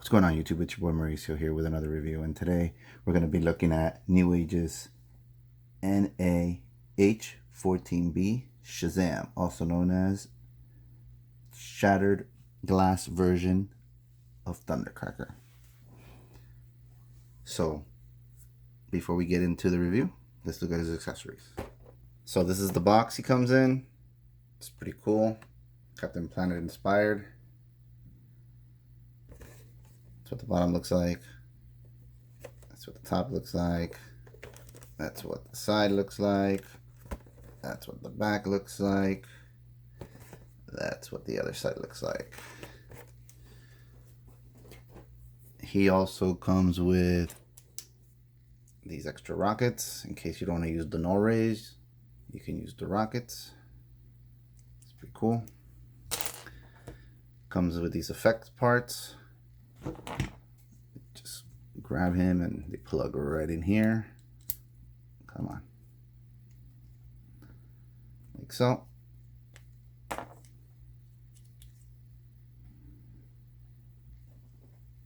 What's going on YouTube? It's your boy Mauricio here with another review, and today we're going to be looking at NewAge's NA-H14B Shazaam, also known as shattered glass version of Thundercracker. So before we get into the review, let's look at his accessories. So this is the box he comes in. It's pretty cool. Captain Planet inspired. That's what the bottom looks like. That's what the top looks like. That's what the side looks like. That's what the back looks like. That's what the other side looks like. He also comes with these extra rockets in case you don't want to use the NA-H. You can use the rockets. It's pretty cool. Comes with these effects parts. Just grab him and they plug right in here. Come on. Like so.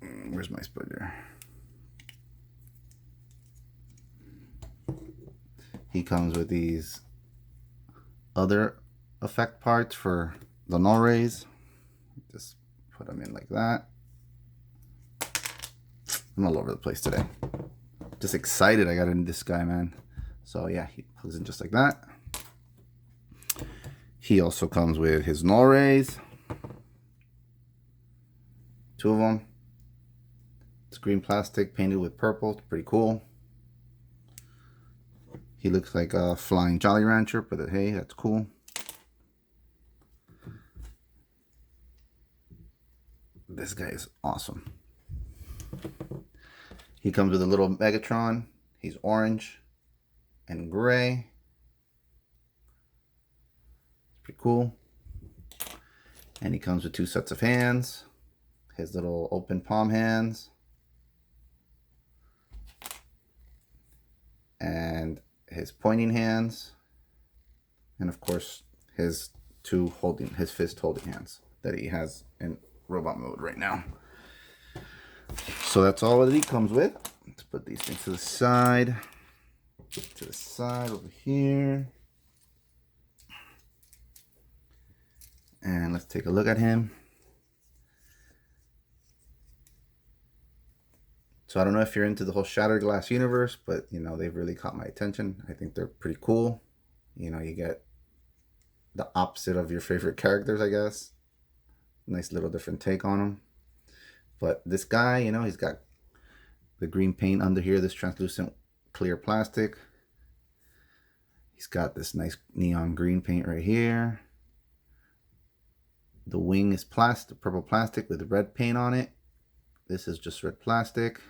Where's my splitter? He comes with these other effect parts for the NA-H. Just put them in like that. I'm all over the place today. Just excited I got into this guy, man. So yeah, he plugs in just like that. He also comes with his NA-H. Two of them. It's green plastic painted with purple. It's pretty cool. He looks like a flying Jolly Rancher, but hey, that's cool. This guy is awesome. He comes with a little Megatron. He's orange and gray. It's pretty cool. And he comes with two sets of hands. His little open palm hands. And his pointing hands. And of course, his fist holding hands that he has in robot mode right now. So that's all that he comes with. Let's put these things to the side. To the side over here. And let's take a look at him. So I don't know if you're into the whole shattered glass universe, but you know, they've really caught my attention. I think they're pretty cool. You know, you get the opposite of your favorite characters, I guess. Nice little different take on them. But this guy, you know, he's got the green paint under here, this translucent clear plastic. He's got this nice neon green paint right here. The wing is plastic, purple plastic with red paint on it. This is just red plastic.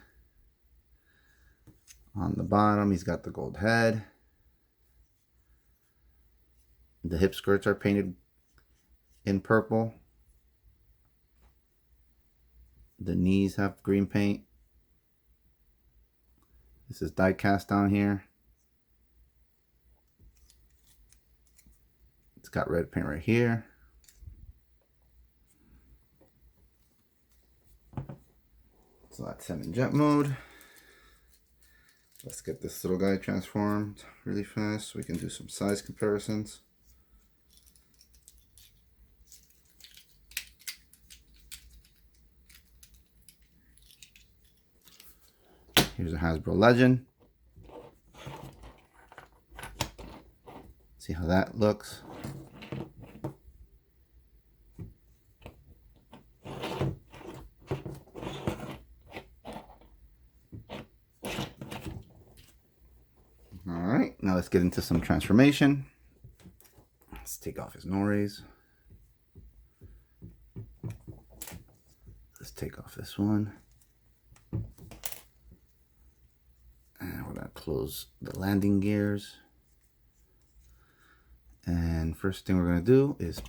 On the bottom, he's got the gold head. The hip skirts are painted in purple. The knees have green paint. This is die cast down here. It's got red paint right here. So that's him in jet mode. Let's get this little guy transformed really fast so we can do some size comparisons. Here's a Hasbro Legend. See how that looks. Alright, now let's get into some transformation. Let's take off his NA-H. Let's take off this one. And we're going to close the landing gears. And first thing we're going to do is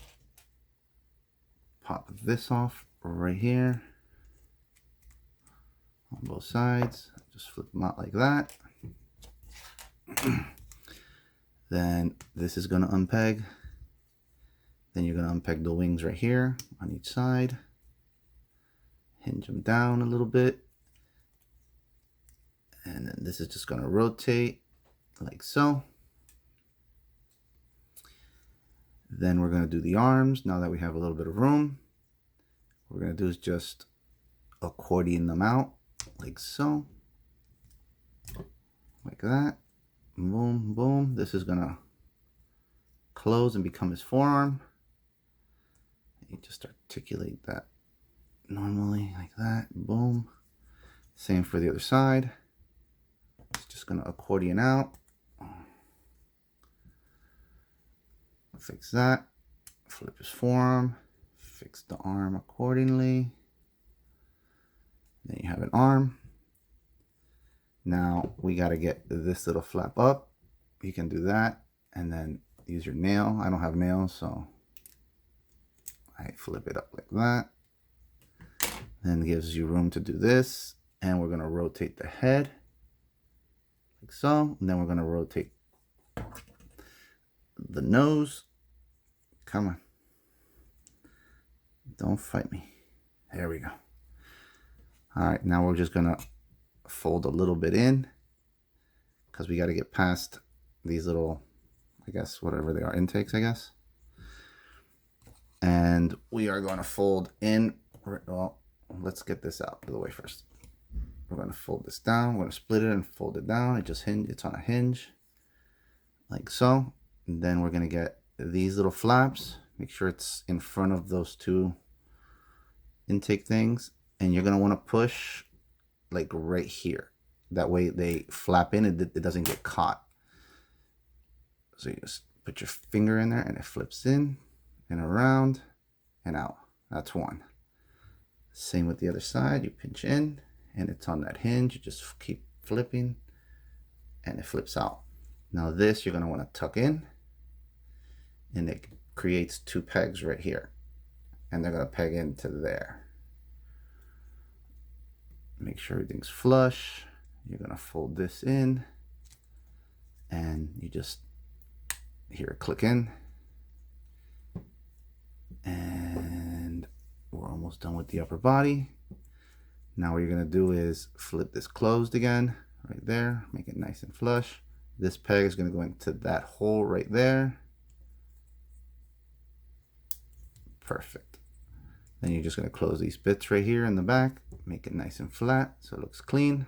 pop this off right here on both sides. Just flip them out like that. Then this is going to unpeg. Then you're going to unpeg the wings right here on each side. hinge them down a little bit. And then this is just going to rotate like so. Then we're going to do the arms. Now that we have a little bit of room, what we're going to do is just accordion them out like so. Like that. Boom, boom. This is going to close and become his forearm. You just articulate that normally like that. Boom. Same for the other side. It's just going to accordion out. Fix that. Flip his forearm. Fix the arm accordingly. Then you have an arm. Now we got to get this little flap up. You can do that and then use your nail. I don't have nails, so I flip it up like that. Then gives you room to do this. And we're going to rotate the head like so. And then we're going to rotate the nose. Come on. Don't fight me. There we go. All right, now we're just going to fold a little bit in because we got to get past these little, I guess, whatever they are, intakes, I guess. And we are going to fold in. Well, let's get this out of the way first. We're going to fold this down. We're going to split it and fold it down. It's on a hinge like so. And then we're going to get these little flaps. Make sure it's in front of those two intake things. And you're going to want to push like right here. That way they flap in and it doesn't get caught. So you just put your finger in there and it flips in and around and out. That's one. Same with the other side. You pinch in and it's on that hinge. You just keep flipping and it flips out. Now this you're going to want to tuck in and it creates two pegs right here. And they're going to peg into there. Make sure everything's flush. You're going to fold this in and you just hear it click in. And we're almost done with the upper body. Now what you're going to do is flip this closed again right there. Make it nice and flush. This peg is going to go into that hole right there. Perfect. Then you're just going to close these bits right here in the back. Make it nice and flat so it looks clean.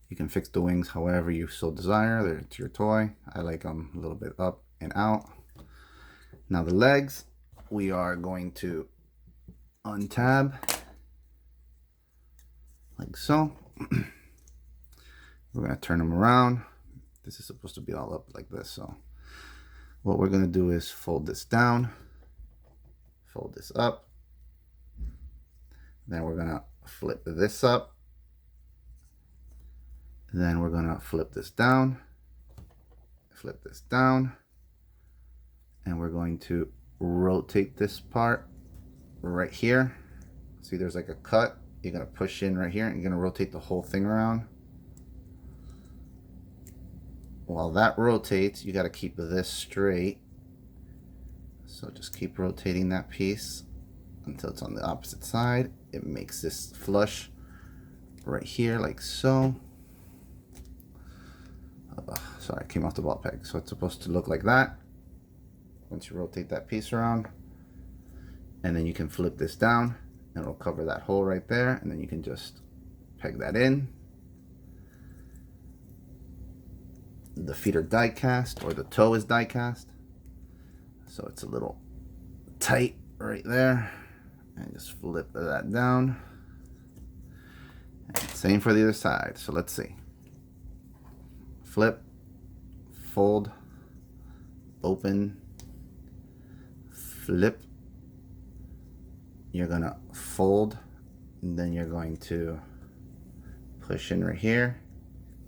You can fix the wings however you so desire. It's your toy. I like them a little bit up and out. Now the legs, we are going to untab like so. We're going to turn them around. This is supposed to be all up like this. So what we're going to do is fold this down, fold this up. Then we're going to flip this up. Then we're going to flip this down, and we're going to rotate this part right here. See, there's like a cut. You're going to push in right here and you're going to rotate the whole thing around. While that rotates, you got to keep this straight. So just keep rotating that piece until it's on the opposite side. It makes this flush right here like so. Sorry, I came off the ball peg. So it's supposed to look like that. Once you rotate that piece around, and then you can flip this down and it'll cover that hole right there, and then you can just peg that in. The feet are die cast, or the toe is die cast, so it's a little tight right there, and just flip that down. And same for the other side. So let's see. Flip, fold, open, flip. You're gonna fold, and then you're going to push in right here.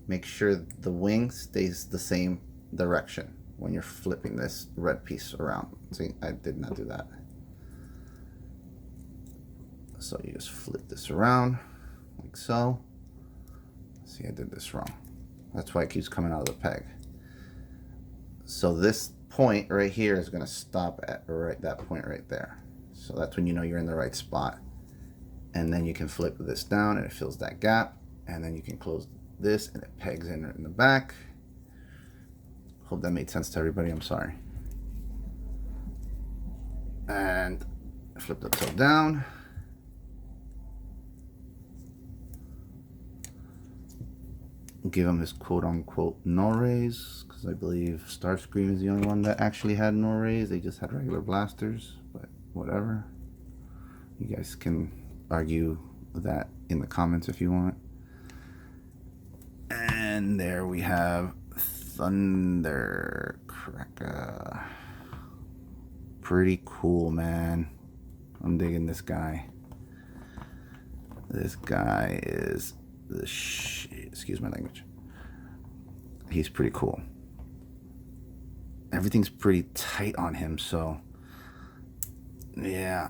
Make sure the wing stays the same direction when you're flipping this red piece around. See, I did not do that. So you just flip this around like so. See, I did this wrong. That's why it keeps coming out of the peg. So this point right here is going to stop at right that point right there. So that's when you know you're in the right spot. And then you can flip this down and it fills that gap. And then you can close this and it pegs in the back. Hope that made sense to everybody. I'm sorry. And flip the tilt down. Give him his quote-unquote no rays, because I believe Starscream is the only one that actually had no rays. They just had regular blasters, but whatever. You guys can argue that in the comments if you want. And there we have Thundercracker. Pretty cool, man. I'm digging this guy. This guy is the shit. Excuse my language. He's pretty cool. Everything's pretty tight on him, so yeah.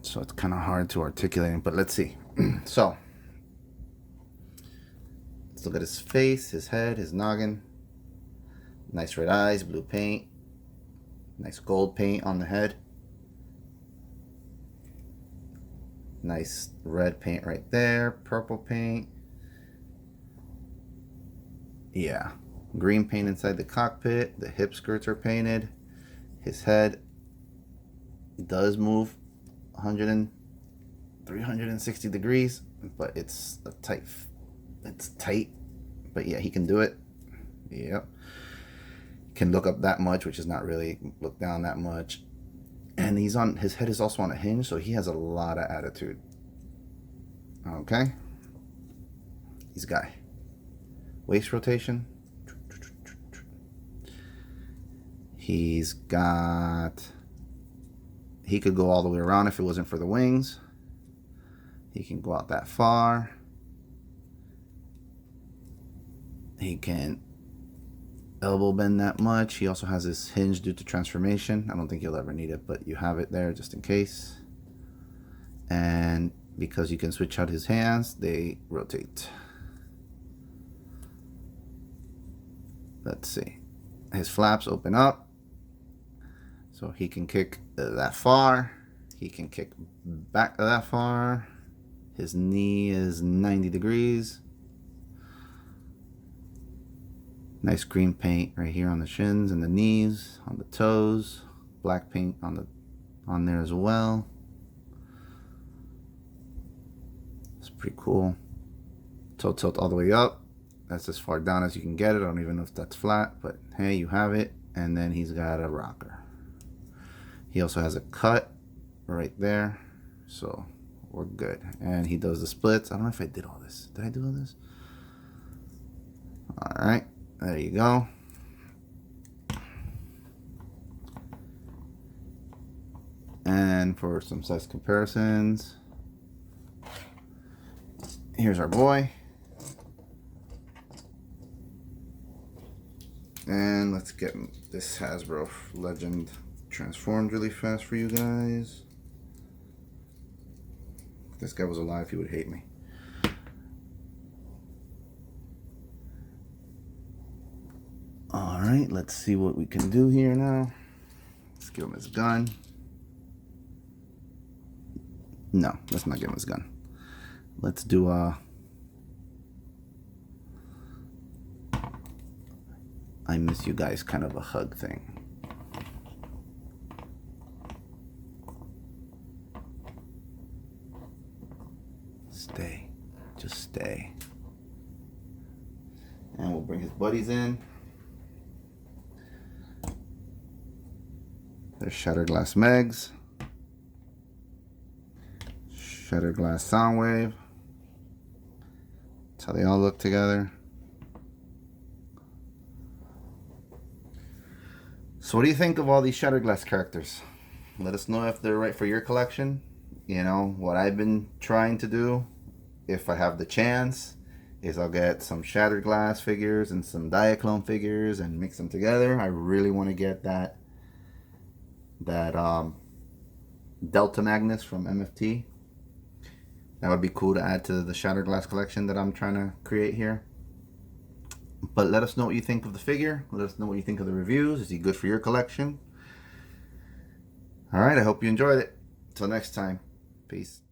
So it's kind of hard to articulate, but let's see. So let's look at his face, his head, his noggin. Nice red eyes, blue paint. Nice gold paint on the head. Nice red paint right there. Purple paint. Yeah. Green paint inside the cockpit. The hip skirts are painted. His head does move 360 degrees, but it's tight. But yeah, he can do it. Yep. Can look up that much, which is not really look down that much. And his head is also on a hinge, so he has a lot of attitude. Okay. This guy. Waist rotation. He could go all the way around if it wasn't for the wings. He can go out that far. He can elbow bend that much. He also has this hinge due to transformation. I don't think you'll ever need it, but you have it there just in case. And because you can switch out his hands, they rotate. Let's see. His flaps open up, so he can kick that far. He can kick back that far. His knee is 90 degrees. Nice green paint right here on the shins and the knees, on the toes. Black paint on there as well. It's pretty cool. Toe tilt all the way up. That's as far down as you can get it. I don't even know if that's flat, but hey, you have it. And then he's got a rocker. He also has a cut right there, so we're good. And he does the splits. I don't know if I did all this. Did I do all this? All right. There you go. And for some size comparisons, here's our boy. And let's get this Hasbro Legend transformed really fast for you guys. If this guy was alive, he would hate me. Alright, let's see what we can do here now. Let's give him his gun. No, let's not give him his gun. Let's do a I miss you guys kind of a hug thing. Stay. Just stay. And we'll bring his buddies in. There's Shattered Glass Megs. Shattered Glass Soundwave. That's how they all look together. So what do you think of all these Shattered Glass characters? Let us know if they're right for your collection. You know, what I've been trying to do, if I have the chance, is I'll get some Shattered Glass figures and some Diaclone figures and mix them together. I really want to get that Delta Magnus from MFT. That would be cool to add to the Shattered Glass collection that I'm trying to create here. But let us know what you think of the figure. Let us know what you think of the reviews. Is he good for your collection? Alright, I hope you enjoyed it. Until next time, peace.